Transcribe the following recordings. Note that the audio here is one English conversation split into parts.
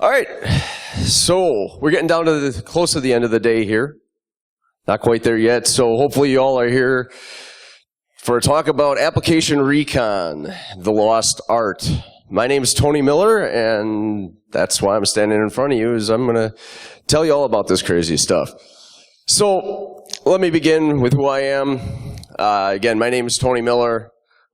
All right, so we're getting down to close to the end of the day here. Not quite there yet, so hopefully you all are here for a talk about application recon, the lost art. My name is Tony Miller, and that's why I'm standing in front of you, is I'm going to tell you all about this crazy stuff. So let me begin with who I am. Again, my name is Tony Miller.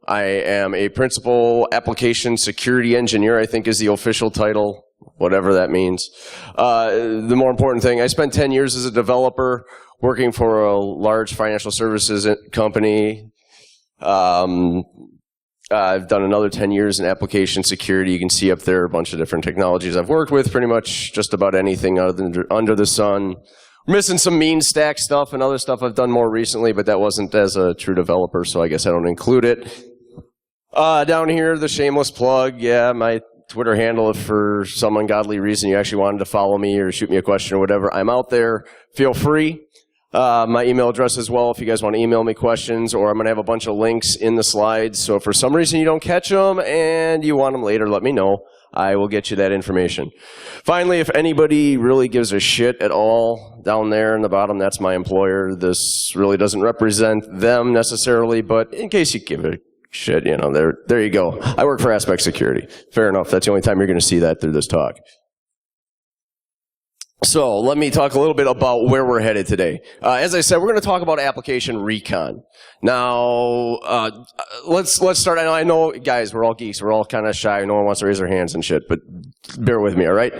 I am a principal application security engineer, I think is the official title, whatever that means. The more important thing, I spent 10 years as a developer working for a large financial services company. I've done another 10 years in application security. You can see up there a bunch of different technologies I've worked with, pretty much just about anything under the sun. We're missing some mean stack stuff and other stuff I've done more recently, but that wasn't as a true developer, so I guess I don't include it. Down here, the shameless plug, yeah, my Twitter handle, if for some ungodly reason you actually wanted to follow me or shoot me a question or whatever, I'm out there. Feel free. My email address as well if you guys want to email me questions, or I'm going to have a bunch of links in the slides. So if for some reason you don't catch them and you want them later, let me know. I will get you that information. Finally, if anybody really gives a shit at all, down there in the bottom, that's my employer. This really doesn't represent them necessarily, but in case you give a shit, you know, there you go. I work for Aspect Security. Fair enough. That's the only time you're going to see that through this talk. So let me talk a little bit about where we're headed today. As I said, we're going to talk about application recon. Now, let's start. I know, guys, we're all geeks. We're all kind of shy. No one wants to raise their hands and shit, but bear with me, all right?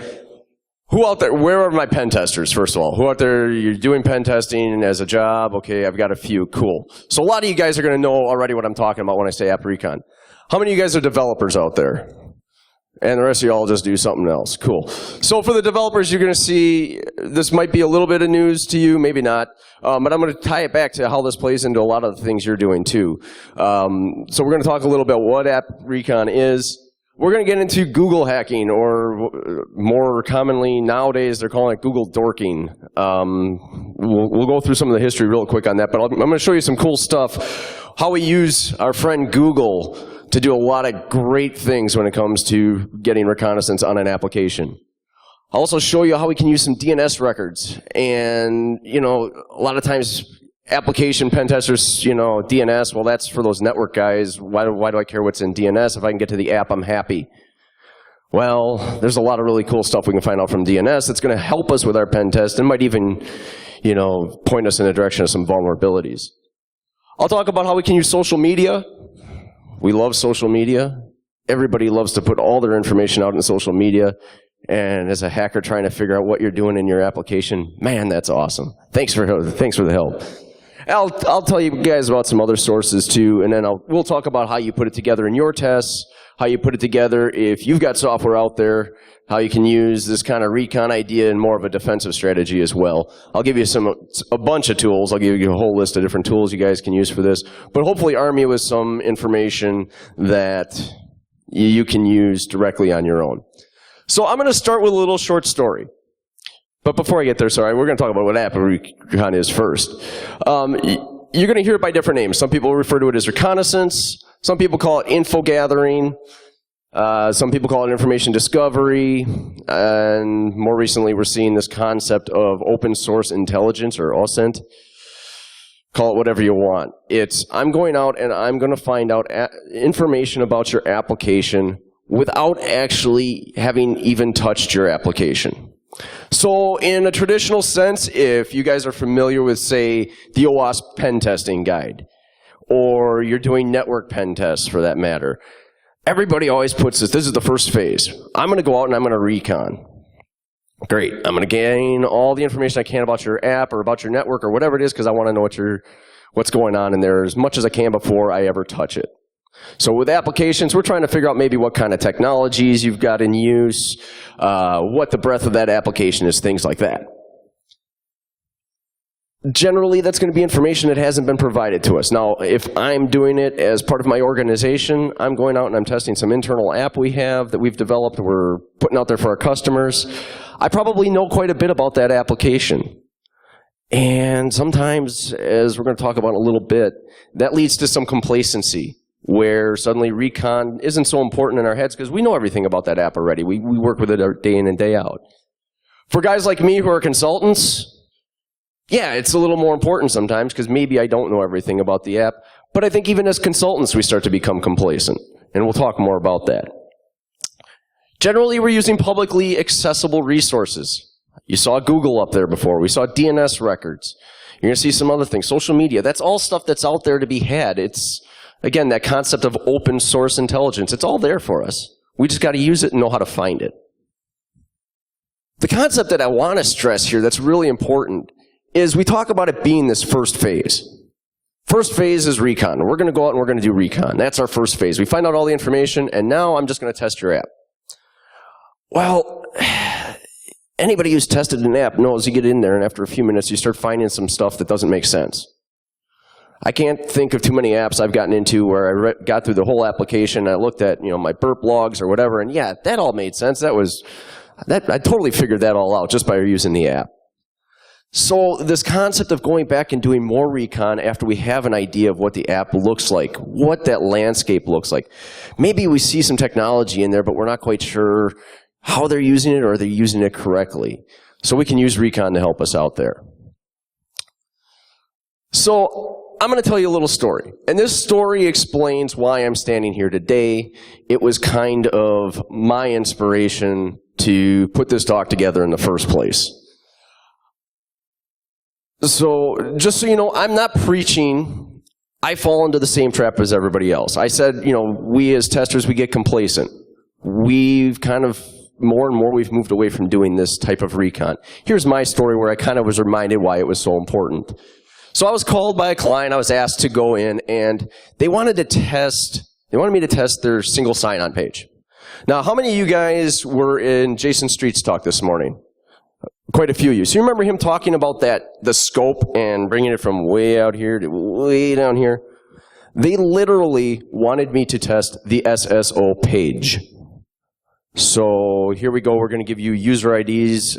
Who out there, where are my pen testers, first of all? Who out there, you're doing pen testing as a job? Okay, I've got a few. Cool. So a lot of you guys are going to know already what I'm talking about when I say app recon. How many of you guys are developers out there? And the rest of you all just do something else. Cool. So for the developers, you're going to see, this might be a little bit of news to you, maybe not. But I'm going to tie it back to how this plays into a lot of the things you're doing too. So we're going to talk a little bit what app recon is. We're going to get into Google hacking, or more commonly nowadays they're calling it Google dorking. We'll go through some of the history real quick on that, but I'm going to show you some cool stuff. How we use our friend Google to do a lot of great things when it comes to getting reconnaissance on an application. I'll also show you how we can use some DNS records. And, you know, a lot of times application pen testers, you know, DNS, well, that's for those network guys. Why do I care what's in DNS? If I can get to the app, I'm happy. Well, there's a lot of really cool stuff we can find out from DNS that's going to help us with our pen test and might even, you know, point us in the direction of some vulnerabilities. I'll talk about how we can use social media. We love social media. Everybody loves to put all their information out in social media. And as a hacker trying to figure out what you're doing in your application, man, that's awesome. Thanks for the help. I'll tell you guys about some other sources too, and then we'll talk about how you put it together in your tests, how you put it together if you've got software out there, how you can use this kind of recon idea in more of a defensive strategy as well. I'll give you a bunch of tools. I'll give you a whole list of different tools you guys can use for this, but hopefully arm you with some information that you can use directly on your own. So I'm going to start with a little short story. But before I get there, sorry, we're going to talk about what app recon is first. You're going to hear it by different names. Some people refer to it as reconnaissance. Some people call it info gathering. Some people call it information discovery. And more recently, we're seeing this concept of open source intelligence, or OSINT. Call it whatever you want. I'm going out and I'm going to find out information about your application without actually having even touched your application. So in a traditional sense, if you guys are familiar with, say, the OWASP pen testing guide, or you're doing network pen tests for that matter, everybody always puts this is the first phase. I'm going to go out and I'm going to recon. Great. I'm going to gain all the information I can about your app or about your network or whatever it is, because I want to know what's going on in there as much as I can before I ever touch it. So with applications, we're trying to figure out maybe what kind of technologies you've got in use, what the breadth of that application is, things like that. Generally, that's going to be information that hasn't been provided to us. Now, if I'm doing it as part of my organization, I'm going out and I'm testing some internal app we have that we've developed, we're putting out there for our customers. I probably know quite a bit about that application. And sometimes, as we're going to talk about in a little bit, that leads to some complacency. where suddenly Recon isn't so important in our heads because we know everything about that app already. We work with it day in and day out. For guys like me who are consultants, yeah, it's a little more important sometimes because maybe I don't know everything about the app. But I think even as consultants, we start to become complacent. And we'll talk more about that. Generally, we're using publicly accessible resources. You saw Google up there before. We saw DNS Records. You're going to see some other things. Social media. That's all stuff that's out there to be had. It's, again, that concept of open source intelligence. It's all there for us. We just got to use it and know how to find it. The concept that I want to stress here that's really important is we talk about it being this first phase. First phase is Recon. We're going to go out and we're going to do Recon. That's our first phase. We find out all the information, and now I'm just going to test your app. Well, anybody who's tested an app knows you get in there, and after a few minutes, you start finding some stuff that doesn't make sense. I can't think of too many apps I've gotten into where I got through the whole application, and I looked at my burp logs or whatever, and yeah, that all made sense. I totally figured that all out just by using the app. So this concept of going back and doing more Recon after we have an idea of what the app looks like, what that landscape looks like. Maybe we see some technology in there, but we're not quite sure how they're using it or they're using it correctly. So we can use Recon to help us out there. So I'm going to tell you a little story. And this story explains why I'm standing here today. It was kind of my inspiration to put this talk together in the first place. So, just so you know, I'm not preaching. I fall into the same trap as everybody else. I said, we as testers, we get complacent. We've kind of, more and more, we've moved away from doing this type of Recon. Here's my story where I kind of was reminded why it was so important. So I was called by a client. I was asked to go in, and they wanted me to test their single sign-on page. Now, how many of you guys were in Jason Street's talk this morning? Quite a few of you. So you remember him talking about the scope and bringing it from way out here to way down here? They literally wanted me to test the SSO page. So here we go. We're going to give you user IDs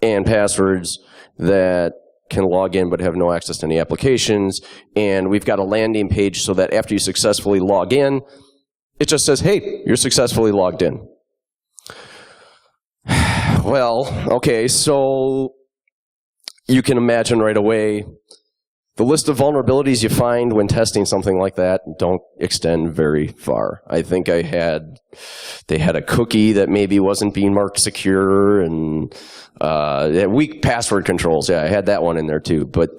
and passwords that can log in but have no access to any applications. And we've got a landing page so that after you successfully log in, it just says, hey, you're successfully logged in. Well, okay, so you can imagine right away the list of vulnerabilities you find when testing something like that don't extend very far. I think they had a cookie that maybe wasn't being marked secure, and weak password controls. Yeah, I had that one in there too. But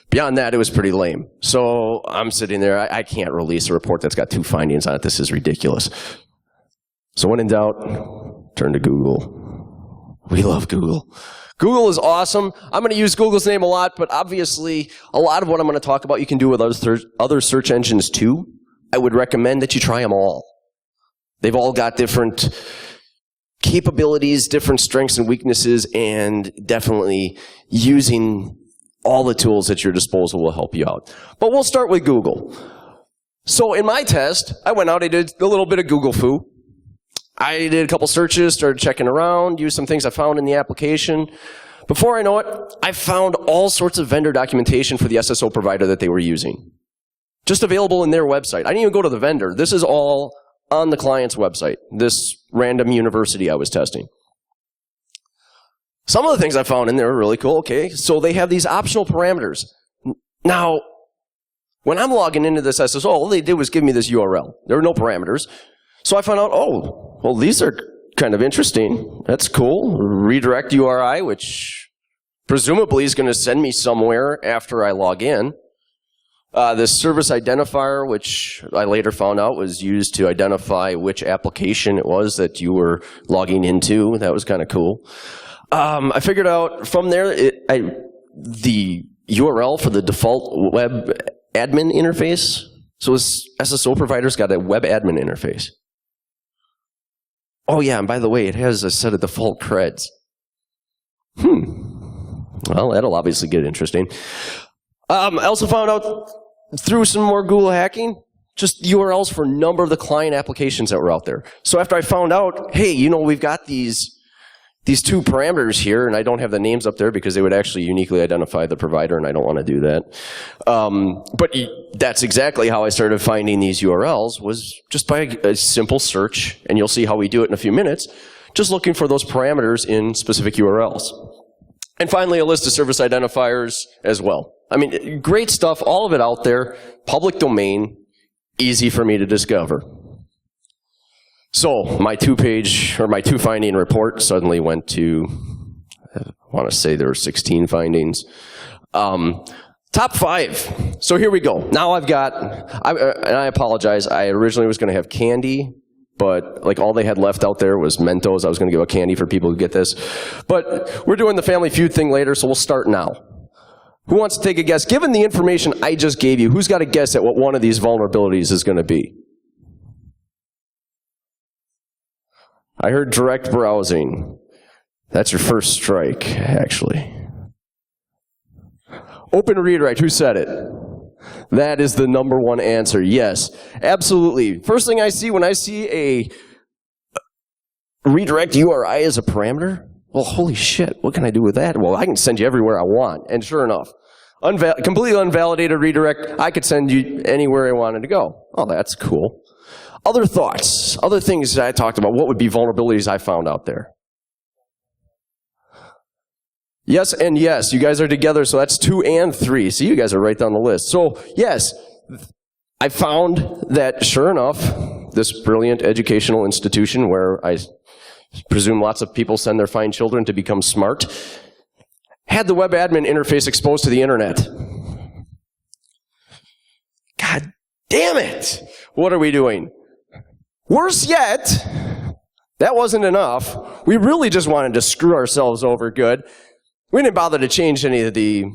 beyond that, it was pretty lame. So I'm sitting there. I can't release a report that's got 2 findings on it. This is ridiculous. So when in doubt, turn to Google. We love Google. Google is awesome. I'm going to use Google's name a lot, but obviously a lot of what I'm going to talk about you can do with other search engines too. I would recommend that you try them all. They've all got different capabilities, different strengths and weaknesses, and definitely using all the tools at your disposal will help you out. But we'll start with Google. So in my test, I went out, I did a little bit of Google foo. I did a couple searches, started checking around, used some things I found in the application. Before I know it, I found all sorts of vendor documentation for the SSO provider that they were using. Just available in their website. I didn't even go to the vendor. This is all on the client's website, this random university I was testing. Some of the things I found in there were really cool. Okay, so they have these optional parameters. Now, when I'm logging into this SSO, all they did was give me this URL. There were no parameters. So I found out, oh, well, these are kind of interesting. That's cool. Redirect URI, which presumably is going to send me somewhere after I log in. This service identifier, which I later found out was used to identify which application it was that you were logging into. That was kind of cool. I figured out from there, the URL for the default web admin interface. So this SSO provider's got a web admin interface. Oh yeah, and by the way, it has a set of default creds. Well, that'll obviously get interesting. I also found out through some more Google hacking, just URLs for a number of the client applications that were out there. So after I found out, hey, we've got these these two parameters here, and I don't have the names up there because they would actually uniquely identify the provider, and I don't want to do that. But that's exactly how I started finding these URLs, was just by a simple search, and you'll see how we do it in a few minutes, just looking for those parameters in specific URLs. And finally, a list of service identifiers as well. I mean, great stuff, all of it out there, public domain, easy for me to discover. So my two finding report suddenly went to, I want to say there were 16 findings. Top 5. So here we go. Now I've got, and I apologize, I originally was going to have candy, but like all they had left out there was Mentos. I was going to give a candy for people who get this. But we're doing the Family Feud thing later, so we'll start now. Who wants to take a guess? Given the information I just gave you, who's got a guess at what one of these vulnerabilities is going to be? I heard direct browsing. That's your first strike, actually. Open redirect, who said it? That is the #1 answer, yes. Absolutely. First thing I see when I see a redirect URI as a parameter, well, holy shit, what can I do with that? Well, I can send you everywhere I want. And sure enough, completely unvalidated redirect, I could send you anywhere I wanted to go. Oh, that's cool. Other thoughts, other things that I talked about, what would be vulnerabilities I found out there? Yes and yes, you guys are together, so that's 2 and 3. See, you guys are right down the list. So yes, I found that sure enough, this brilliant educational institution where I presume lots of people send their fine children to become smart, had the web admin interface exposed to the internet. God damn it! What are we doing? Worse yet, that wasn't enough. We really just wanted to screw ourselves over good. We didn't bother to change any of the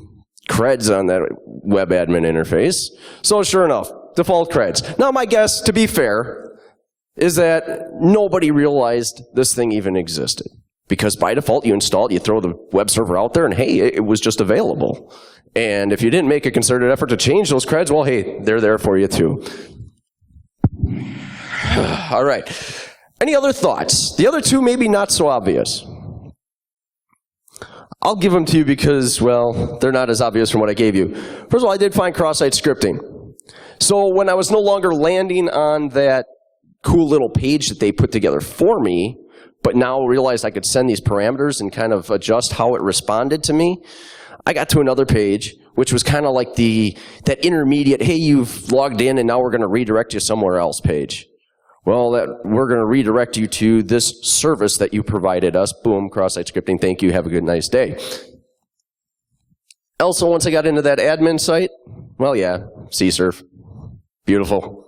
creds on that web admin interface. So sure enough, default creds. Now my guess, to be fair, is that nobody realized this thing even existed. Because by default, you install it, you throw the web server out there, and hey, it was just available. And if you didn't make a concerted effort to change those creds, well, hey, they're there for you too. All right. Any other thoughts? The other two maybe not so obvious. I'll give them to you because, well, they're not as obvious from what I gave you. First of all, I did find cross-site scripting. So when I was no longer landing on that cool little page that they put together for me, but now realized I could send these parameters and kind of adjust how it responded to me, I got to another page, which was kind of like that intermediate, hey, you've logged in and now we're going to redirect you somewhere else page. Well, we're going to redirect you to this service that you provided us. Boom, cross-site scripting, thank you, have a good, nice day. Also, once I got into that admin site, well, yeah, CSRF, beautiful.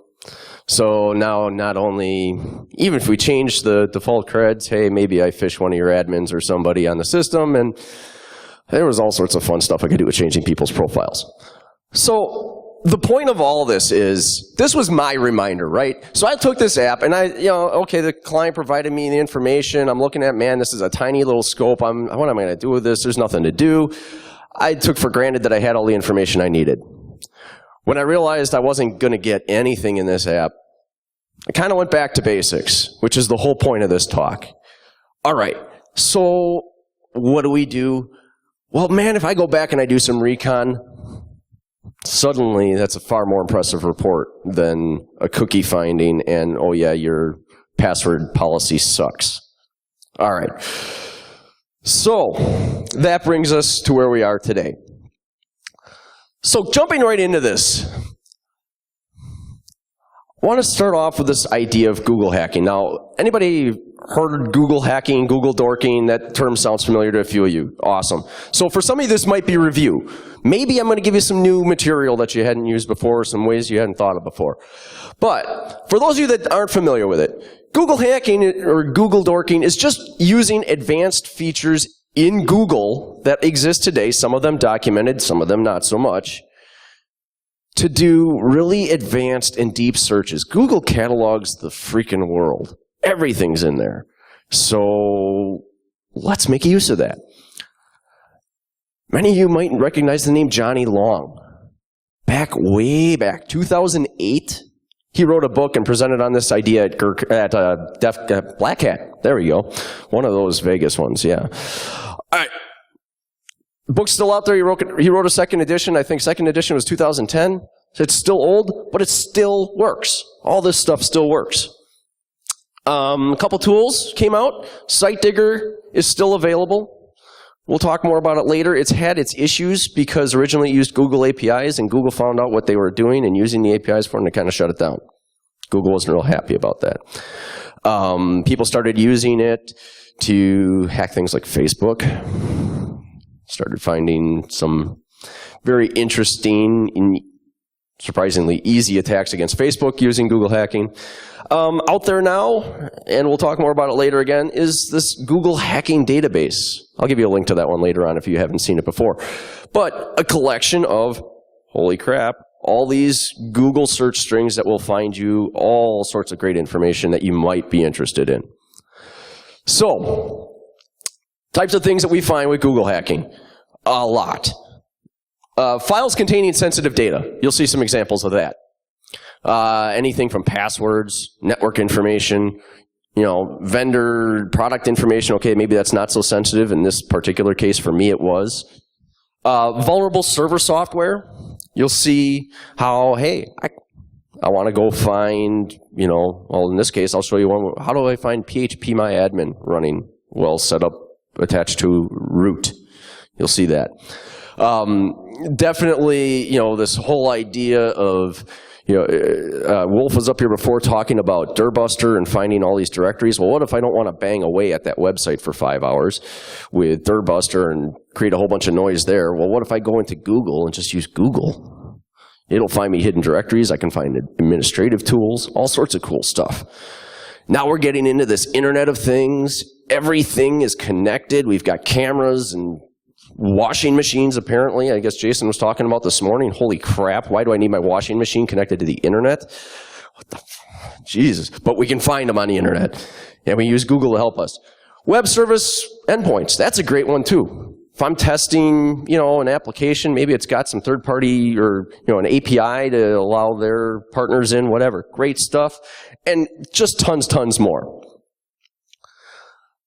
So now not only, even if we change the default creds, hey, maybe I fish one of your admins or somebody on the system, and there was all sorts of fun stuff I could do with changing people's profiles. So the point of all this is, this was my reminder, right? So I took this app and okay, the client provided me the information. I'm looking at, man, this is a tiny little scope. What am I going to do with this? There's nothing to do. I took for granted that I had all the information I needed. When I realized I wasn't going to get anything in this app, I kind of went back to basics, which is the whole point of this talk. All right, so what do? Well, man, if I go back and I do some recon, suddenly that's a far more impressive report than a cookie finding and, oh yeah, your password policy sucks. All right. So that brings us to where we are today. So jumping right into this, I want to start off with this idea of Google hacking. Now, anybody heard Google hacking, Google dorking? That term sounds familiar to a few of you. Awesome. So for some of you, this might be review. Maybe I'm going to give you some new material that you hadn't used before, some ways you hadn't thought of before. But for those of you that aren't familiar with it, Google hacking or Google dorking is just using advanced features in Google that exist today, some of them documented, some of them not so much, to do really advanced and deep searches. Google catalogs the freaking world. Everything's in there. So let's make use of that. Many of you might recognize the name Johnny Long. Way back, 2008, He wrote a book and presented on this idea at Black Hat. There we go. One of those Vegas ones, yeah. All right. The book's still out there. He wrote a second edition. I think second edition was 2010. So it's still old, but it still works. All this stuff still works. A couple tools came out. Site Digger is still available. We'll talk more about it later. It's had its issues because originally it used Google APIs, and Google found out what they were doing and using the APIs for them to kind of shut it down. Google wasn't real happy about that. People started using it to hack things like Facebook. Started finding some very interesting and surprisingly easy attacks against Facebook using Google hacking. Out there now, and we'll talk more about it later again, is this Google hacking database. I'll give you a link to that one later on if you haven't seen it before. But a collection of, holy crap, all these Google search strings that will find you all sorts of great information that you might be interested in. So, types of things that we find with Google hacking. A lot. Files containing sensitive data. You'll see some examples of that. Anything from passwords, network information, vendor product information. Okay, maybe that's not so sensitive. In this particular case, for me, it was. Vulnerable server software. You'll see how, hey, I want to go find, well, in this case, I'll show you one. How do I find phpMyAdmin running well set up, attached to root? You'll see that. Definitely, this whole idea of, Wolf was up here before talking about dirbuster and finding all these directories. Well, what if I don't want to bang away at that website for 5 hours with dirbuster and create a whole bunch of noise there? Well, what if I go into Google and just use Google? It'll find me hidden directories. I can find administrative tools, all sorts of cool stuff. Now we're getting into this Internet of Things. Everything is connected. We've got cameras and washing machines, apparently. I guess Jason was talking about this morning. Holy crap, why do I need my washing machine connected to the internet? What the Jesus. But we can find them on the internet. And we use Google to help us. Web service endpoints, that's a great one too. If I'm testing, an application, maybe it's got some third party or, an API to allow their partners in, whatever. Great stuff. And just tons more.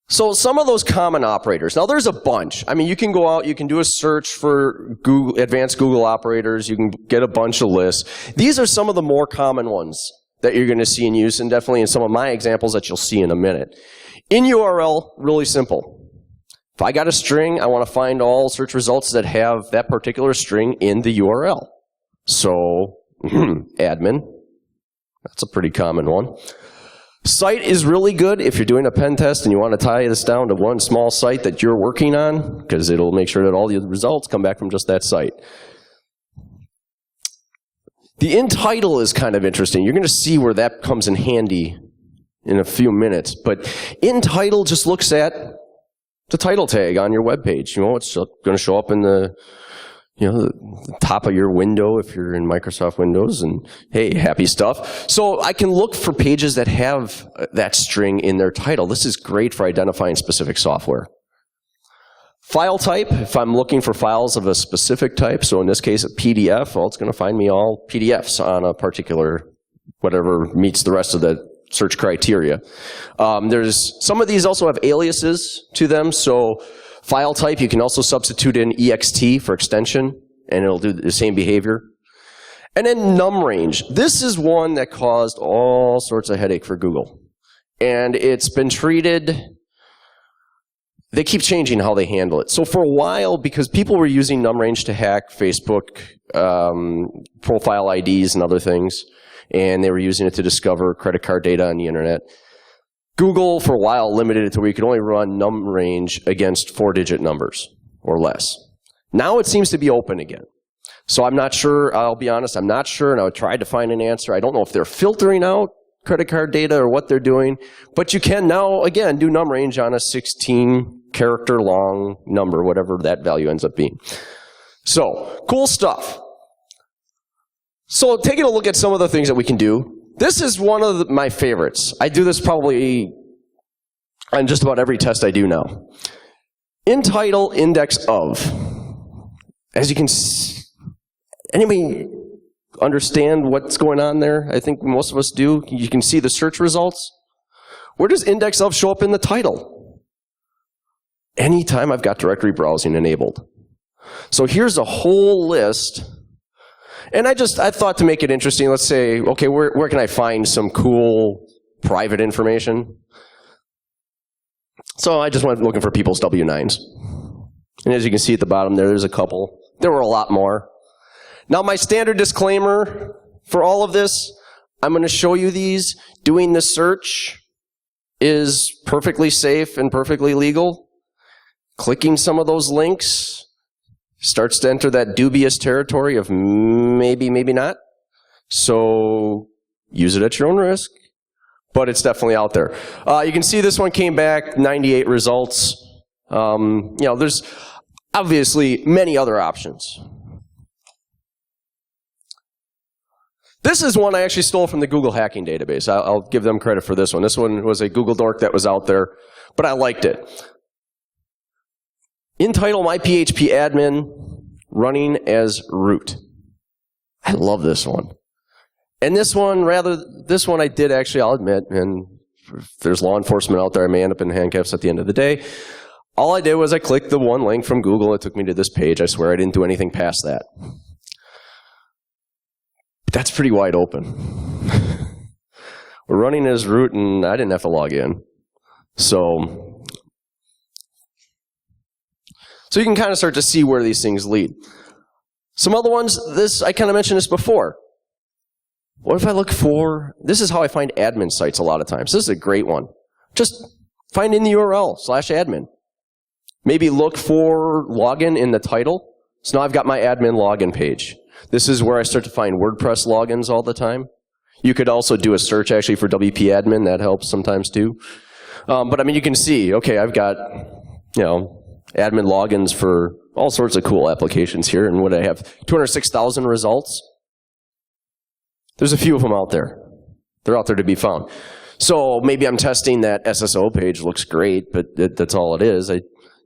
So some of those common operators. Now there's a bunch. I mean, you can go out, you can do a search for Google, advanced Google operators, you can get a bunch of lists. These are some of the more common ones that you're going to see in use, and definitely in some of my examples that you'll see in a minute. In URL, really simple. If I got a string, I want to find all search results that have that particular string in the URL. So, admin, that's a pretty common one. Site is really good if you're doing a pen test and you want to tie this down to one small site that you're working on, because it'll make sure that all the results come back from just that site. The Intitle is kind of interesting. You're going to see where that comes in handy in a few minutes. But Intitle just looks at the title tag on your web page. It's going to show up in the top of your window if you're in Microsoft Windows, and hey, happy stuff. So I can look for pages that have that string in their title. This is great for identifying specific software. File type, if I'm looking for files of a specific type, so in this case a PDF, well, it's going to find me all PDFs on a particular, whatever meets the rest of the search criteria. There's some of these also have aliases to them, so file type, you can also substitute in ext for extension, and it'll do the same behavior. And then num range. This is one that caused all sorts of headache for Google. And it's been treated, they keep changing how they handle it. So for a while, because people were using num range to hack Facebook profile IDs and other things, and they were using it to discover credit card data on the internet, Google, for a while, limited it to where you could only run num range against 4-digit numbers or less. Now it seems to be open again. So I'm not sure, I'll be honest, I'm not sure, and I tried to find an answer. I don't know if they're filtering out credit card data or what they're doing, but you can now, again, do num range on a 16-character long number, whatever that value ends up being. So, cool stuff. So taking a look at some of the things that we can do. This is one of my favorites. I do this probably on just about every test I do now. Intitle Index of. As you can see, anybody understand what's going on there? I think most of us do. You can see the search results. Where does index of show up in the title? Anytime I've got directory browsing enabled. So here's a whole list. And I thought to make it interesting, let's say, okay, where can I find some cool private information? So I just went looking for people's W-9s. And as you can see at the bottom there's a couple. There were a lot more. Now my standard disclaimer for all of this, I'm going to show you these. Doing the search is perfectly safe and perfectly legal. Clicking some of those links starts to enter that dubious territory of maybe, maybe not. So use it at your own risk. But it's definitely out there. You can see this one came back, 98 results. You know, there's obviously many other options. This is one I actually stole from the Google hacking database. I'll give them credit for this one. This one was a Google dork that was out there, but I liked it. Intitle my PHP admin running as root. I love this one. And this one I did actually, I'll admit, and if there's law enforcement out there, I may end up in handcuffs at the end of the day. All I did was I clicked the one link from Google. It took me to this page. I swear I didn't do anything past that. But that's pretty wide open. We're running as root, and I didn't have to log in. So you can kind of start to see where these things lead. Some other ones, I kind of mentioned this before. What if I look for, this is how I find admin sites a lot of times. This is a great one. Just find in the URL, /admin. Maybe look for login in the title. So now I've got my admin login page. This is where I start to find WordPress logins all the time. You could also do a search actually for WP admin. That helps sometimes too. But I mean, you can see, okay, I've got, you know, admin logins for all sorts of cool applications here. And what I have, 206,000 results. There's a few of them out there. They're out there to be found. So maybe I'm testing that SSO page, looks great, but that's all it is. I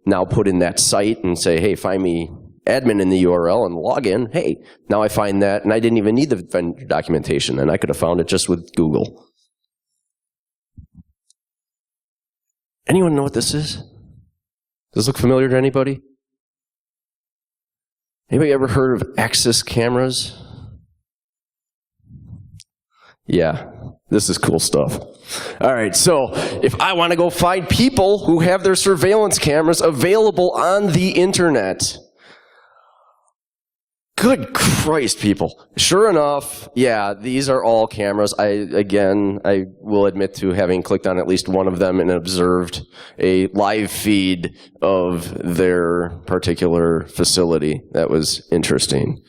now put in that site and say, hey, find me admin in the URL and log in. Hey, now I find that, and I didn't even need the vendor documentation, and I could have found it just with Google. Anyone know what this is? Does this look familiar to anybody? Anybody ever heard of Axis cameras? Yeah, this is cool stuff. All right, so if I want to go find people who have their surveillance cameras available on the internet, good Christ, people. Sure enough, yeah, these are all cameras. I will admit to having clicked on at least one of them and observed a live feed of their particular facility. That was interesting.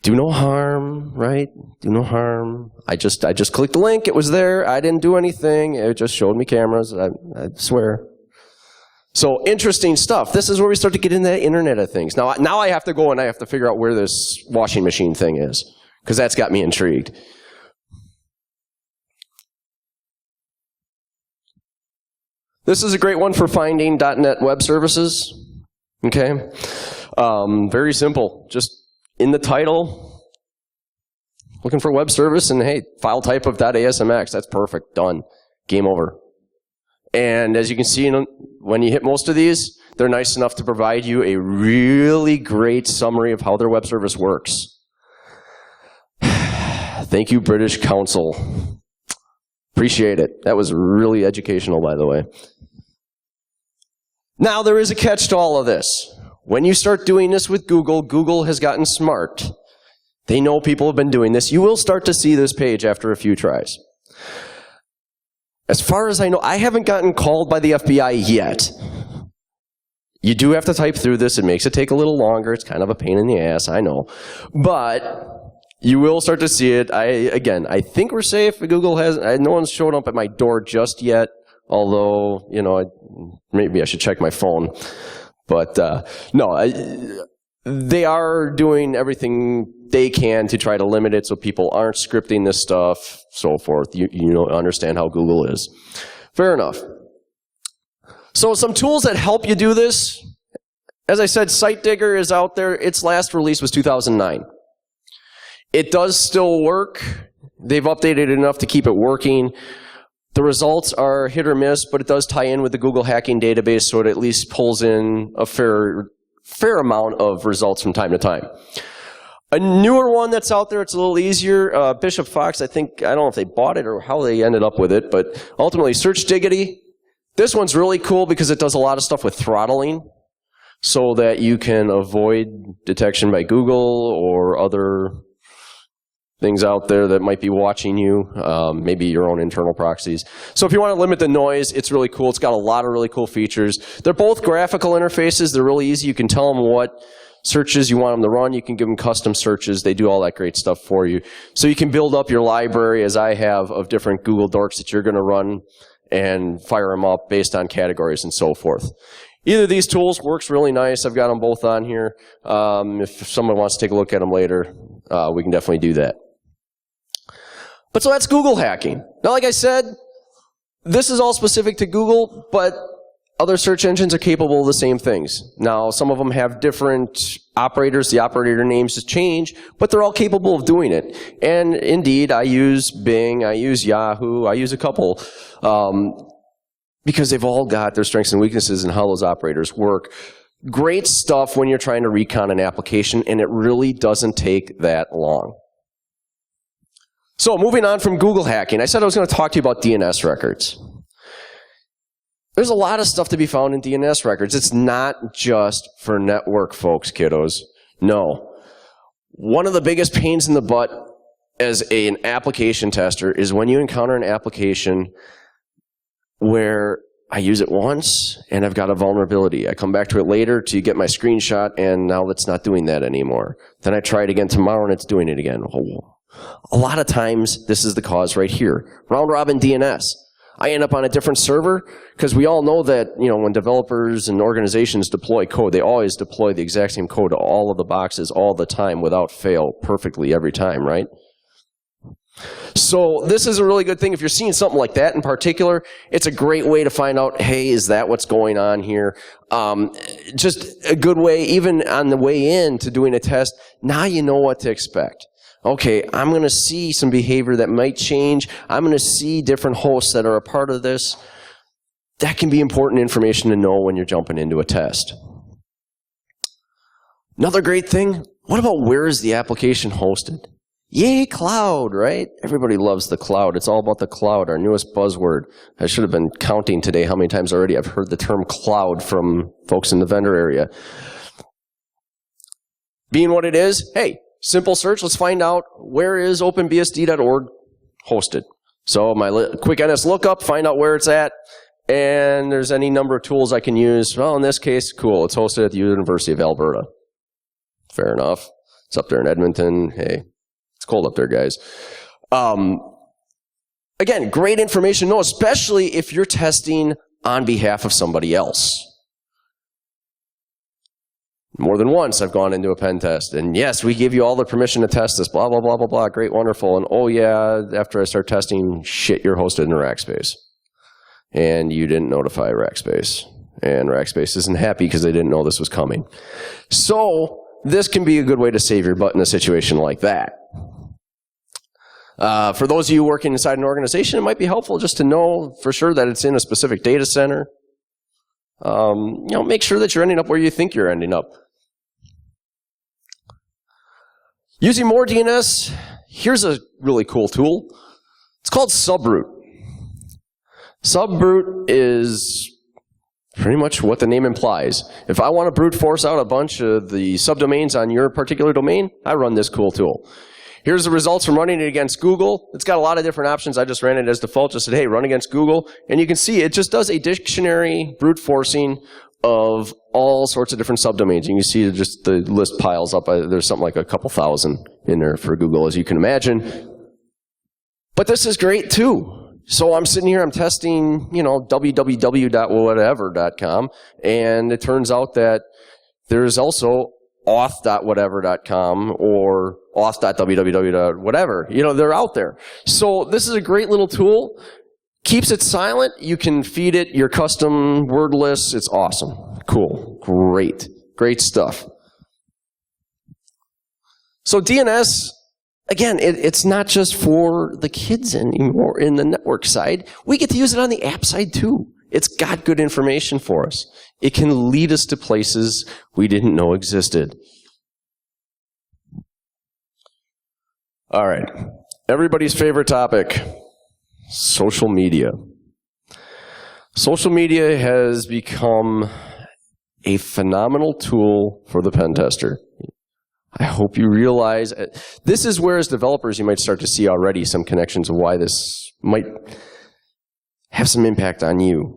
Do no harm, right? Do no harm. I just clicked the link. It was there. I didn't do anything. It just showed me cameras. I swear. So interesting stuff. This is where we start to get into the Internet of Things. Now I have to go and I have to figure out where this washing machine thing is, because that's got me intrigued. This is a great one for finding .NET web services. Okay, very simple. Just in the title, looking for web service, and hey, file type of .asmx. That's perfect. Done. Game over. And as you can see, when you hit most of these, they're nice enough to provide you a really great summary of how their web service works. Thank you, British Council. Appreciate it. That was really educational, by the way. Now, there is a catch to all of this. When you start doing this with Google, Google has gotten smart. They know people have been doing this. You will start to see this page after a few tries. As far as I know, I haven't gotten called by the FBI yet. You do have to type through this. It makes it take a little longer. It's kind of a pain in the ass, I know. But you will start to see it. Again, I think we're safe. Google has, no one's showed up at my door just yet. Although, you know, maybe I should check my phone. But no, they are doing everything they can to try to limit it so people aren't scripting this stuff, so forth. You know, understand how Google is. Fair enough. So some tools that help you do this. As I said, SiteDigger is out there. Its last release was 2009. It does still work. They've updated it enough to keep it working. The results are hit or miss, but it does tie in with the Google hacking database, so it at least pulls in a fair amount of results from time to time. A newer one that's out there, it's a little easier. Bishop Fox, I don't know if they bought it or how they ended up with it, but ultimately, Search Diggity. This one's really cool because it does a lot of stuff with throttling so that you can avoid detection by Google or other things out there that might be watching you, maybe your own internal proxies. So if you want to limit the noise, it's really cool. It's got a lot of really cool features. They're both graphical interfaces. They're really easy. You can tell them what searches you want them to run. You can give them custom searches. They do all that great stuff for you. So you can build up your library, as I have, of different Google Dorks that you're going to run and fire them up based on categories and so forth. Either of these tools works really nice. I've got them both on here. If someone wants to take a look at them later, we can definitely do that. But so that's Google hacking. Now, like I said, this is all specific to Google, but other search engines are capable of the same things. Now, some of them have different operators. The operator names change, but they're all capable of doing it. And indeed, I use Bing, I use Yahoo, I use a couple, because they've all got their strengths and weaknesses and how those operators work. Great stuff when you're trying to recon an application, and it really doesn't take that long. So moving on from Google hacking, I said I was going to talk to you about DNS records. There's a lot of stuff to be found in DNS records. It's not just for network folks, kiddos. No. One of the biggest pains in the butt as an application tester is when you encounter an application where I use it once and I've got a vulnerability. I come back to it later to get my screenshot and now it's not doing that anymore. Then I try it again tomorrow and it's doing it again. A lot of times this is the cause right here. Round robin DNS. I end up on a different server because we all know that, you know, when developers and organizations deploy code, they always deploy the exact same code to all of the boxes all the time without fail, perfectly every time, right? So this is a really good thing. If you're seeing something like that in particular, it's a great way to find out, hey, is that what's going on here? Just a good way, even on the way in to doing a test, now you know what to expect. Okay, I'm going to see some behavior that might change. I'm going to see different hosts that are a part of this. That can be important information to know when you're jumping into a test. Another great thing, what about where is the application hosted? Yay, cloud, right? Everybody loves the cloud. It's all about the cloud, our newest buzzword. I should have been counting today how many times already I've heard the term cloud from folks in the vendor area. Being what it is, hey, simple search, let's find out where is OpenBSD.org hosted. So my quick NS lookup, find out where it's at, and there's any number of tools I can use. Well, in this case, cool, it's hosted at the University of Alberta. Fair enough. It's up there in Edmonton. Hey, it's cold up there, guys. Again, great information to know, especially if you're testing on behalf of somebody else. More than once, I've gone into a pen test, and yes, we give you all the permission to test this, blah, blah, blah, blah, blah, great, wonderful, and oh yeah, after I start testing, shit, you're hosted in Rackspace. And you didn't notify Rackspace. And Rackspace isn't happy because they didn't know this was coming. So, this can be a good way to save your butt in a situation like that. For those of you working inside an organization, it might be helpful just to know for sure that it's in a specific data center. You know, make sure that you're ending up where you think you're ending up. Using more DNS, here's a really cool tool. It's called Subroot. Subroot is pretty much what the name implies. If I want to brute force out a bunch of the subdomains on your particular domain, I run this cool tool. Here's the results from running it against Google. It's got a lot of different options. I just ran it as default, just said, hey, run against Google. And you can see it just does a dictionary brute forcing of all sorts of different subdomains. And you see just the list piles up. There's something like a couple thousand in there for Google, as you can imagine. But this is great too. So I'm sitting here, I'm testing, you know, www.whatever.com, and it turns out that there's also auth.whatever.com or auth.www.whatever. You know, they're out there. So this is a great little tool. Keeps it silent. You can feed it your custom word lists. It's awesome. Cool. Great. Great stuff. So DNS, again, it's not just for the kids anymore in the network side. We get to use it on the app side too. It's got good information for us. It can lead us to places we didn't know existed. All right. Everybody's favorite topic, social media. Social media has become a phenomenal tool for the pen tester. I hope you realize this is where, as developers, you might start to see already some connections of why this might have some impact on you.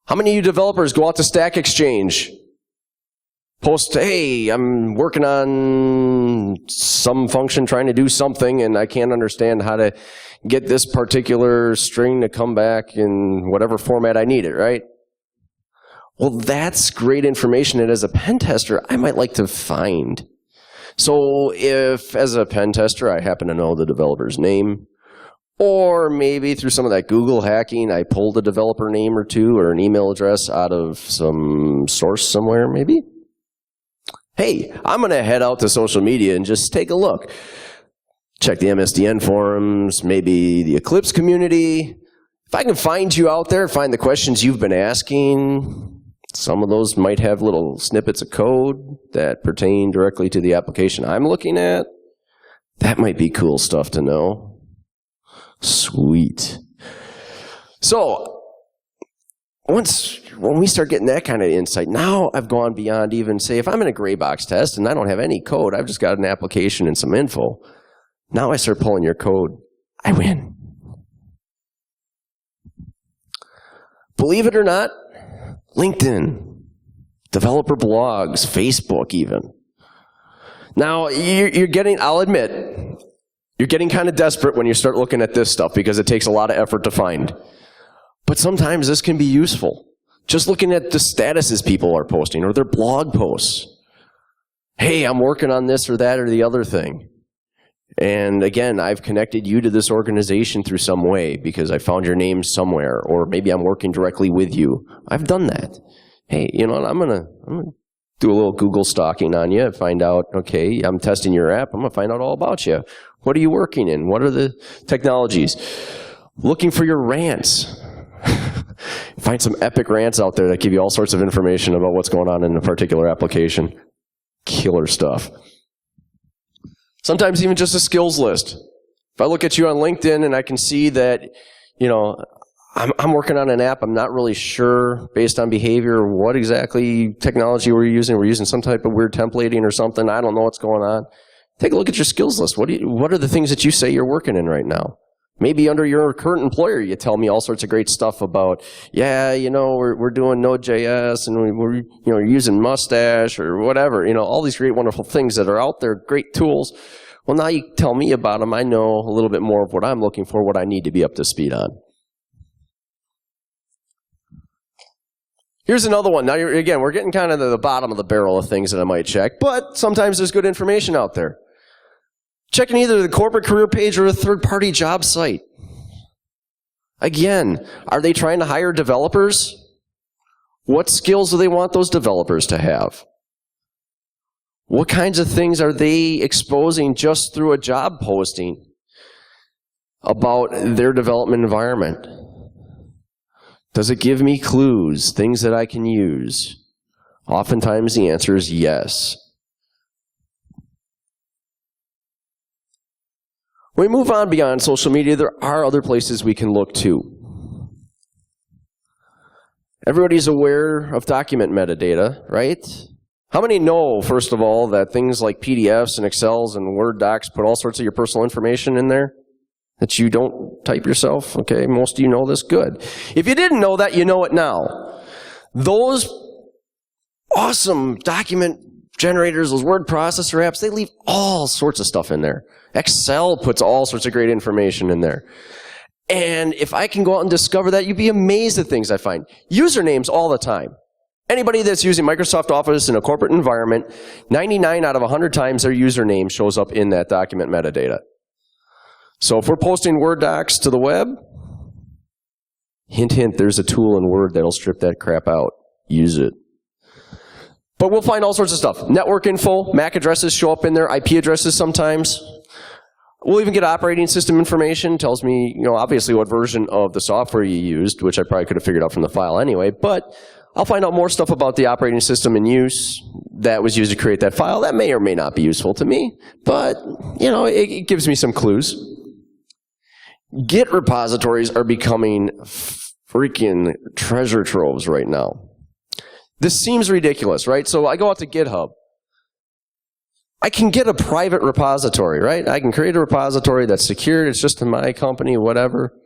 How many of you developers go out to Stack Exchange, post, hey, I'm working on some function trying to do something and I can't understand how to get this particular string to come back in whatever format I need it, right? Well, that's great information that as a pen tester, I might like to find. So if, as a pen tester, I happen to know the developer's name, or maybe through some of that Google hacking, I pulled a developer name or two or an email address out of some source somewhere, maybe. Hey, I'm going to head out to social media and just take a look. Check the MSDN forums, maybe the Eclipse community. If I can find you out there, find the questions you've been asking, some of those might have little snippets of code that pertain directly to the application I'm looking at. That might be cool stuff to know. Sweet. So, when we start getting that kind of insight, now I've gone beyond even, say, if I'm in a gray box test and I don't have any code, I've just got an application and some info. Now I start pulling your code. I win. Believe it or not, LinkedIn, developer blogs, Facebook even. Now, you're getting, I'll admit, you're getting kind of desperate when you start looking at this stuff because it takes a lot of effort to find. But sometimes this can be useful. Just looking at the statuses people are posting or their blog posts. Hey, I'm working on this or that or the other thing. And again, I've connected you to this organization through some way because I found your name somewhere, or maybe I'm working directly with you. I've done that. Hey, you know what, I'm gonna do a little Google stalking on you, find out, okay, I'm testing your app, I'm gonna find out all about you. What are you working in? What are the technologies? Looking for your rants. Find some epic rants out there that give you all sorts of information about what's going on in a particular application. Killer stuff. Sometimes even just a skills list. If I look at you on LinkedIn and I can see that, you know, I'm working on an app, I'm not really sure based on behavior what exactly technology we're using. We're using some type of weird templating or something. I don't know what's going on. Take a look at your skills list. What are the things that you say you're working in right now? Maybe under your current employer, you tell me all sorts of great stuff about, yeah, you know, we're doing Node.js and we're using Mustache or whatever. You know, all these great, wonderful things that are out there, great tools. Well, now you tell me about them. I know a little bit more of what I'm looking for, what I need to be up to speed on. Here's another one. Now, again, we're getting kind of to the bottom of the barrel of things that I might check, but sometimes there's good information out there. Checking either the corporate career page or a third-party job site. Again, are they trying to hire developers? What skills do they want those developers to have? What kinds of things are they exposing just through a job posting about their development environment? Does it give me clues, things that I can use? Oftentimes the answer is yes. When we move on beyond social media, there are other places we can look to. Everybody's aware of document metadata, right? How many know, first of all, that things like PDFs and Excels and Word docs put all sorts of your personal information in there that you don't type yourself? Okay, most of you know this. Good. If you didn't know that, you know it now. Those awesome document generators, those word processor apps, they leave all sorts of stuff in there. Excel puts all sorts of great information in there. And if I can go out and discover that, you'd be amazed at things I find. Usernames all the time. Anybody that's using Microsoft Office in a corporate environment, 99 out of 100 times their username shows up in that document metadata. So if we're posting Word docs to the web, hint, hint, there's a tool in Word that'll strip that crap out. Use it. But we'll find all sorts of stuff. Network info, MAC addresses show up in there, IP addresses sometimes. We'll even get operating system information. Tells me, obviously what version of the software you used, which I probably could have figured out from the file anyway. But I'll find out more stuff about the operating system in use that was used to create that file. That may or may not be useful to me, but it gives me some clues. Git repositories are becoming freaking treasure troves right now. This seems ridiculous, right? So I go out to GitHub. I can get a private repository, right? I can create a repository that's secured. It's just in my company, whatever.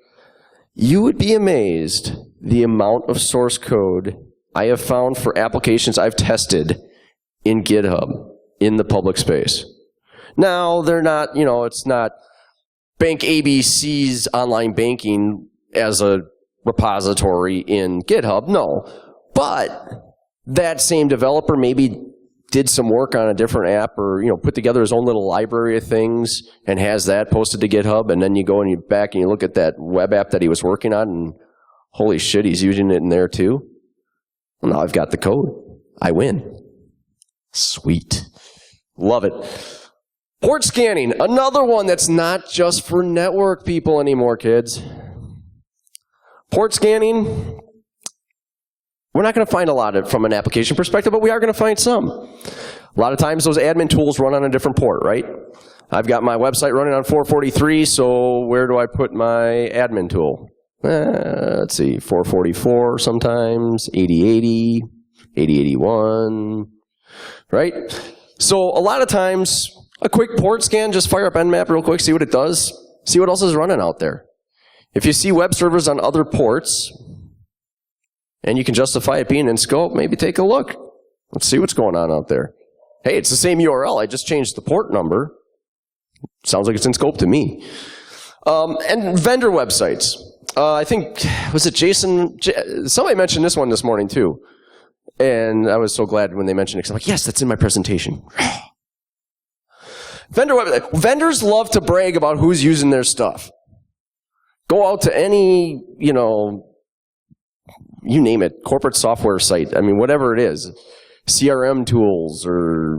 You would be amazed the amount of source code I have found for applications I've tested in GitHub in the public space. Now, they're not, it's not Bank ABC's online banking as a repository in GitHub, no. But that same developer maybe did some work on a different app or put together his own little library of things and has that posted to GitHub, and then you go and you back and you look at that web app that he was working on, and holy shit, he's using it in there too. Well, now I've got the code. I win. Sweet. Love it. Port scanning, another one that's not just for network people anymore, kids. Port scanning, we're not going to find a lot of it from an application perspective, but we are going to find some. A lot of times those admin tools run on a different port, right? I've got my website running on 443, so where do I put my admin tool? Let's see, 444 sometimes, 8080, 8081, right? So a lot of times, a quick port scan, just fire up Nmap real quick, see what it does, see what else is running out there. If you see web servers on other ports, and you can justify it being in scope, maybe take a look. Let's see what's going on out there. Hey, it's the same URL, I just changed the port number. Sounds like it's in scope to me. And vendor websites. I think, was it Jason? Somebody mentioned this one this morning too. And I was so glad when they mentioned it, because I'm like, yes, that's in my presentation. Vendors love to brag about who's using their stuff. Go out to any, you name it, corporate software site. I mean, whatever it is. CRM tools or,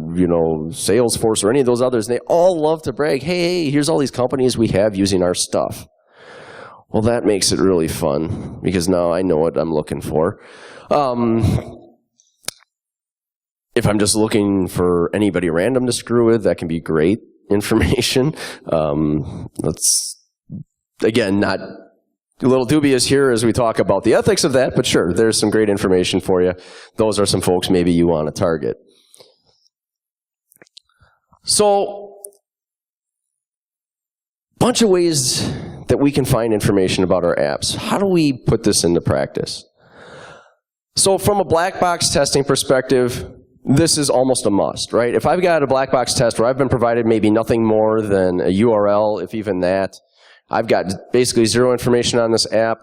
Salesforce or any of those others. They all love to brag, hey, here's all these companies we have using our stuff. Well, that makes it really fun because now I know what I'm looking for. If I'm just looking for anybody random to screw with, that can be great information. Let's, again, not a little dubious here as we talk about the ethics of that, but sure, there's some great information for you. Those are some folks maybe you want to target. So, bunch of ways that we can find information about our apps. How do we put this into practice? So from a black box testing perspective, this is almost a must, right? If I've got a black box test where I've been provided maybe nothing more than a URL, if even that, I've got basically zero information on this app.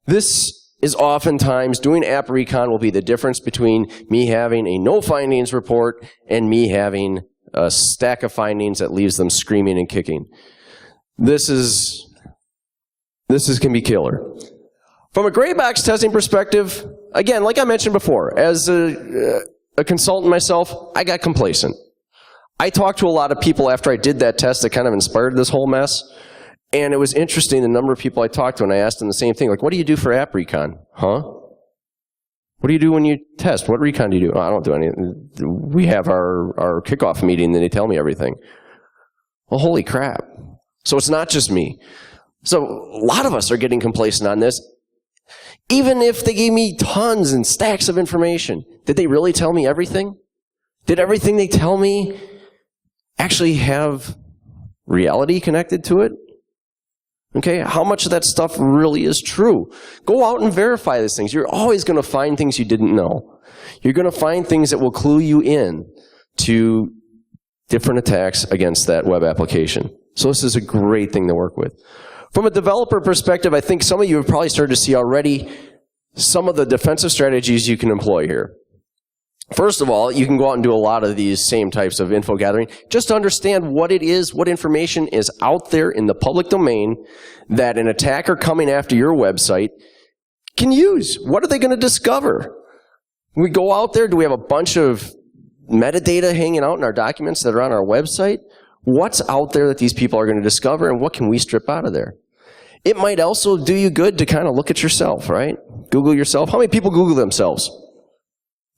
This is oftentimes, doing app recon will be the difference between me having a no findings report and me having a stack of findings that leaves them screaming and kicking. This can be killer. From a gray box testing perspective, again, like I mentioned before, as a consultant myself, I got complacent. I talked to a lot of people after I did that test that kind of inspired this whole mess. And it was interesting the number of people I talked to, and I asked them the same thing, like, what do you do for app recon? Huh? What do you do when you test? What recon do you do? Oh, I don't do anything. We have our kickoff meeting, and they tell me everything. Well, holy crap. So it's not just me. So a lot of us are getting complacent on this. Even if they gave me tons and stacks of information, did they really tell me everything? Did everything they tell me actually have reality connected to it? Okay, how much of that stuff really is true? Go out and verify these things. You're always going to find things you didn't know. You're going to find things that will clue you in to different attacks against that web application. So this is a great thing to work with. From a developer perspective, I think some of you have probably started to see already some of the defensive strategies you can employ here. First of all, you can go out and do a lot of these same types of info gathering just to understand what it is, what information is out there in the public domain that an attacker coming after your website can use. What are they going to discover? We go out there, do we have a bunch of metadata hanging out in our documents that are on our website? What's out there that these people are going to discover, and what can we strip out of there? It might also do you good to kind of look at yourself, right? Google yourself. How many people Google themselves?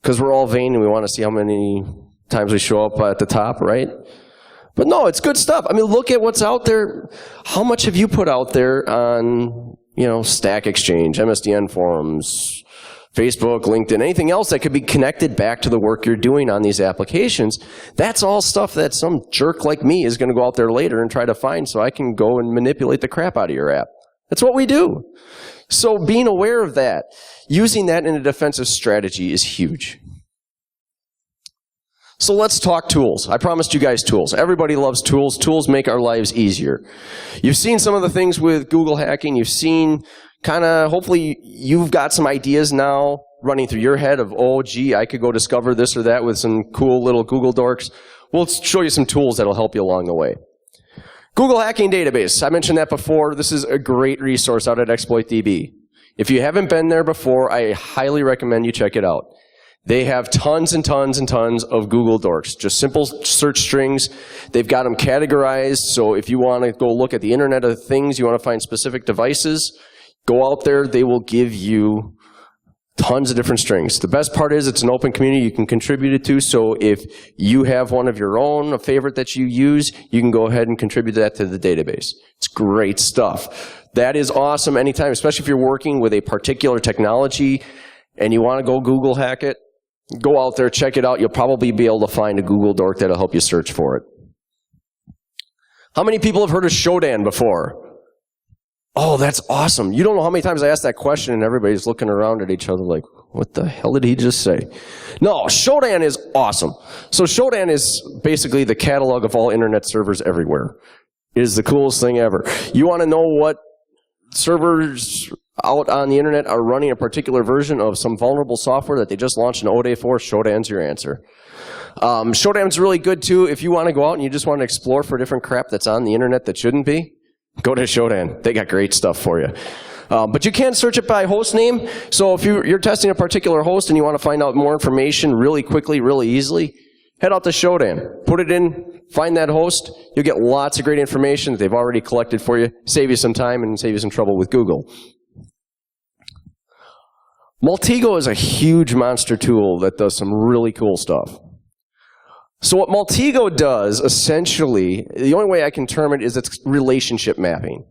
Because we're all vain and we want to see how many times we show up at the top, right? But no, it's good stuff. I mean, look at what's out there. How much have you put out there on, Stack Exchange, MSDN forums, Facebook, LinkedIn, anything else that could be connected back to the work you're doing on these applications? That's all stuff that some jerk like me is going to go out there later and try to find so I can go and manipulate the crap out of your app. That's what we do. So being aware of that, using that in a defensive strategy is huge. So let's talk tools. I promised you guys tools. Everybody loves tools. Tools make our lives easier. You've seen some of the things with Google hacking. You've seen hopefully you've got some ideas now running through your head of, oh, gee, I could go discover this or that with some cool little Google Dorks. We'll show you some tools that'll help you along the way. Google Hacking Database. I mentioned that before. This is a great resource out at ExploitDB. If you haven't been there before, I highly recommend you check it out. They have tons and tons and tons of Google Dorks, just simple search strings. They've got them categorized, so if you want to go look at the Internet of Things, you want to find specific devices, go out there. They will give you tons of different strings. The best part is it's an open community you can contribute it to, so if you have one of your own, a favorite that you use, you can go ahead and contribute that to the database. It's great stuff. That is awesome anytime, especially if you're working with a particular technology and you want to go Google hack it. Go out there, check it out. You'll probably be able to find a Google Dork that'll help you search for it. How many people have heard of Shodan before? Oh, that's awesome. You don't know how many times I asked that question and everybody's looking around at each other like, what the hell did he just say? No, Shodan is awesome. So Shodan is basically the catalog of all internet servers everywhere. It is the coolest thing ever. You want to know what servers out on the internet are running a particular version of some vulnerable software that they just launched an ODA for, Shodan's your answer. Shodan's really good too if you want to go out and you just want to explore for different crap that's on the internet that shouldn't be. Go to Shodan. They got great stuff for you. But you can search it by host name. So if you're testing a particular host and you want to find out more information really quickly, really easily, head out to Shodan. Put it in, find that host. You'll get lots of great information that they've already collected for you. Save you some time and save you some trouble with Google. MultiGo is a huge monster tool that does some really cool stuff. So what MultiGo does, essentially, the only way I can term it is it's relationship mapping.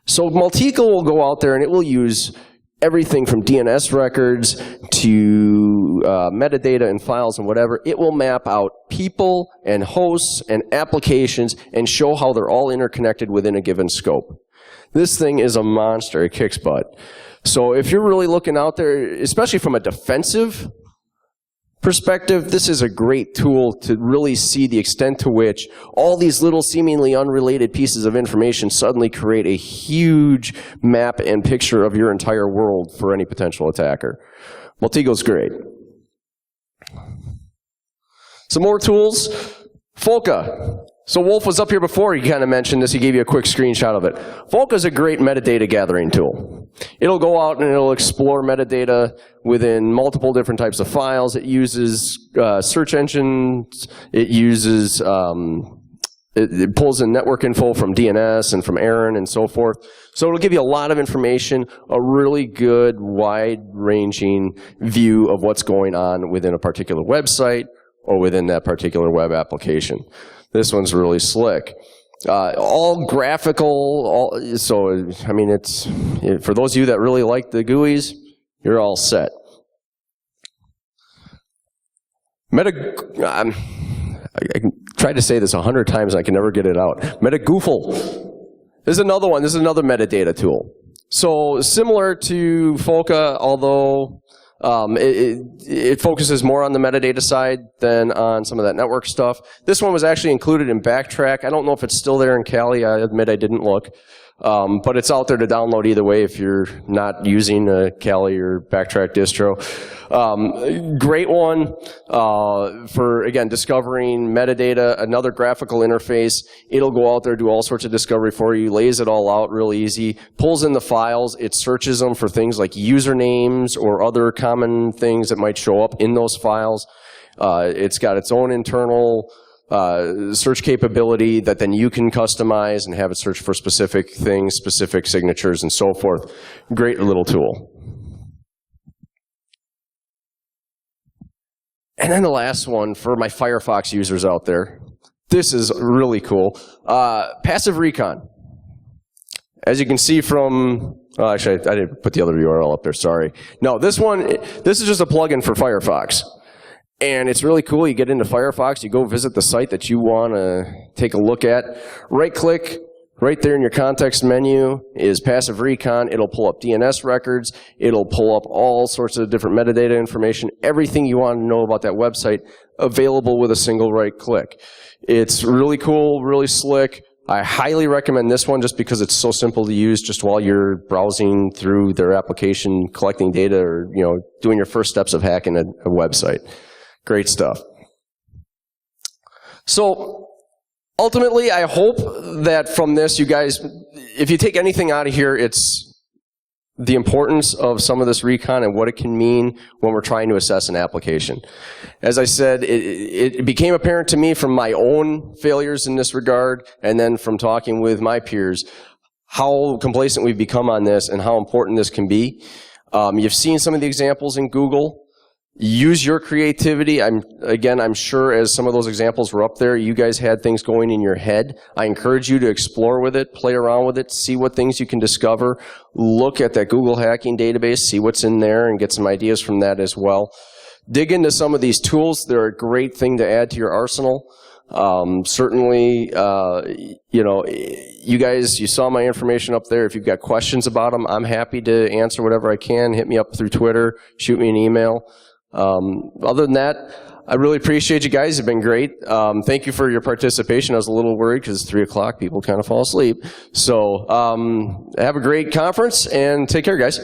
So MultiGo will go out there and it will use everything from DNS records to metadata and files and whatever. It will map out people and hosts and applications and show how they're all interconnected within a given scope. This thing is a monster. It kicks butt. So if you're really looking out there, especially from a defensive perspective, this is a great tool to really see the extent to which all these little seemingly unrelated pieces of information suddenly create a huge map and picture of your entire world for any potential attacker. MultiGo's great. Some more tools. FOAP. So Wolf was up here before, he kind of mentioned this, he gave you a quick screenshot of it. FOAP is a great metadata gathering tool. It'll go out and it'll explore metadata within multiple different types of files. It uses search engines, it uses, it pulls in network info from DNS and from Aaron and so forth. So it'll give you a lot of information, a really good, wide-ranging view of what's going on within a particular website or within that particular web application. This one's really slick. All graphical, so I mean, it's for those of you that really like the GUIs, you're all set. I tried to say this 100 times and I can never get it out. MetaGoofle. This is another one. This is another metadata tool. So similar to FOAP, although it focuses more on the metadata side than on some of that network stuff. This one was actually included in Backtrack. I don't know if it's still there in Kali. I admit I didn't look. But it's out there to download either way if you're not using a Kali or Backtrack distro. Great one for, again, discovering metadata, another graphical interface. It'll go out there, do all sorts of discovery for you, lays it all out real easy, pulls in the files, it searches them for things like usernames or other common things that might show up in those files. It's got its own internal search capability that then you can customize and have it search for specific things, specific signatures, and so forth. Great little tool. And then the last one for my Firefox users out there. This is really cool. Passive Recon. As you can see from, actually, I didn't put the other URL up there, sorry. No, this is just a plugin for Firefox. And it's really cool. You get into Firefox, you go visit the site that you want to take a look at. Right-click, right there in your context menu is Passive Recon. It'll pull up DNS records. It'll pull up all sorts of different metadata information, everything you want to know about that website, available with a single right-click. It's really cool, really slick. I highly recommend this one just because it's so simple to use just while you're browsing through their application, collecting data, or doing your first steps of hacking a website. Great stuff. So ultimately, I hope that from this, you guys, if you take anything out of here, it's the importance of some of this Recon and what it can mean when we're trying to assess an application. As I said, it became apparent to me from my own failures in this regard, and then from talking with my peers, how complacent we've become on this and how important this can be. You've seen some of the examples in Google. Use your creativity. I'm sure as some of those examples were up there, you guys had things going in your head. I encourage you to explore with it, play around with it, see what things you can discover. Look at that Google hacking database, see what's in there, and get some ideas from that as well. Dig into some of these tools. They're a great thing to add to your arsenal. Certainly, you guys, you saw my information up there. If you've got questions about them, I'm happy to answer whatever I can. Hit me up through Twitter, shoot me an email. Other than that, I really appreciate you guys. You've been great. Thank you for your participation. I was a little worried because it's 3 o'clock. People kind of fall asleep. So have a great conference and take care, guys.